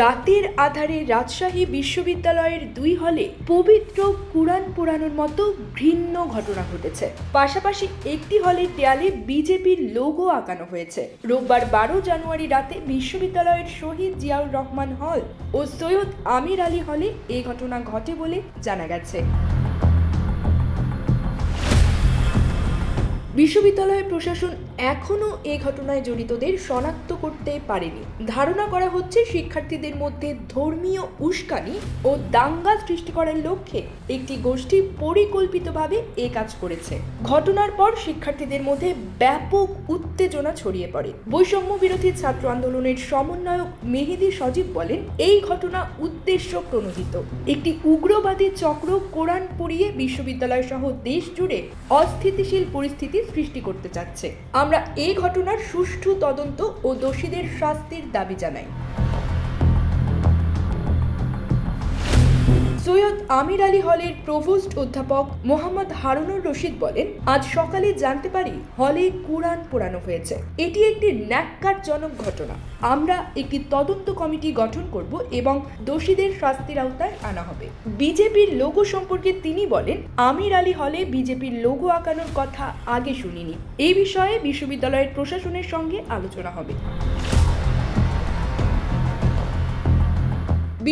রাতের আধারে রাজশাহী বিশ্ববিদ্যালয়ের 2 হলে পবিত্র কুরআন পোড়ানোর মতো ঘৃণ্য ঘটনা ঘটেছে। পাশাপাশি একটি হলের দেয়ালে বিজেপির লোগো আঁকানো হয়েছে। রোববার 12 জানুয়ারি রাতে বিশ্ববিদ্যালয়ের শহীদ জিয়াউর রহমান হল ও সৈয়দ আমির আলী হলে এই ঘটনা ঘটে বলে জানা গেছে। বিশ্ববিদ্যালয়ের প্রশাসন এখনও এই ঘটনায় জড়িতদের শনাক্ত করতে পারেনি। ধারণা করা হচ্ছে শিক্ষার্থীদের মধ্যে ধর্মীয় উস্কানি ও দাঙ্গা সৃষ্টি করার লক্ষ্যে একটি গোষ্ঠী পরিকল্পিতভাবে এই কাজ করেছে। ঘটনার পর শিক্ষার্থীদের মধ্যে ব্যাপক উত্তেজনা ছড়িয়ে পড়ে। বৈষম্য বিরোধী ছাত্র আন্দোলনের সমন্বয়ক মেহেদী সজীব বলেন, এই ঘটনা উদ্দেশ্য প্রণোদিত। একটি উগ্রবাদী চক্র কোরআন পড়িয়ে বিশ্ববিদ্যালয় সহ দেশ জুড়ে অস্থিতিশীল পরিস্থিতি সৃষ্টি করতে চাচ্ছে। আমরা এই ঘটনার সুষ্ঠু তদন্ত ও দোষীদের শাস্তির দাবি জানাই। সৈয়দ আমির আলী হলের প্রভোস্ট অধ্যাপক মোহাম্মদ হারুনুর রশিদ বলেন, আজ সকালে জানতে পারি হলে কুরআন পোড়ানো হয়েছে। এটি একটি ন্যাক্কারজনক ঘটনা। আমরা একটি তদন্ত কমিটি গঠন করব এবং দোষীদের শাস্তির আওতায় আনা হবে। বিজেপির লোগো সম্পর্কে তিনি বলেন, আমির আলী হলে বিজেপির লোগো আঁকানোর কথা আগে শুনিনি। এই বিষয়ে বিশ্ববিদ্যালয়ের প্রশাসনের সঙ্গে আলোচনা হবে।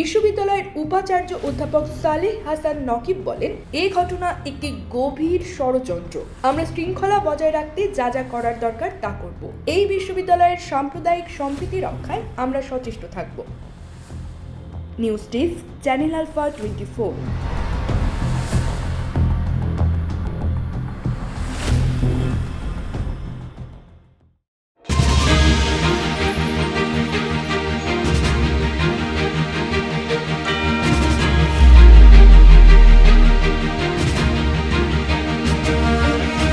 বিশ্ববিদ্যালয়ের উপাচার্য অধ্যাপক সালেহ হাসান নকিব বলেন, এই ঘটনা একটি গভীর ষড়যন্ত্র। আমরা শৃঙ্খলা বজায় রাখতে যা যা করার দরকার তা করব। এই বিশ্ববিদ্যালয়ের সাম্প্রদায়িক সম্প্রীতি রক্ষায় আমরা সচেষ্ট থাকব। News desk, channel Alpha 24।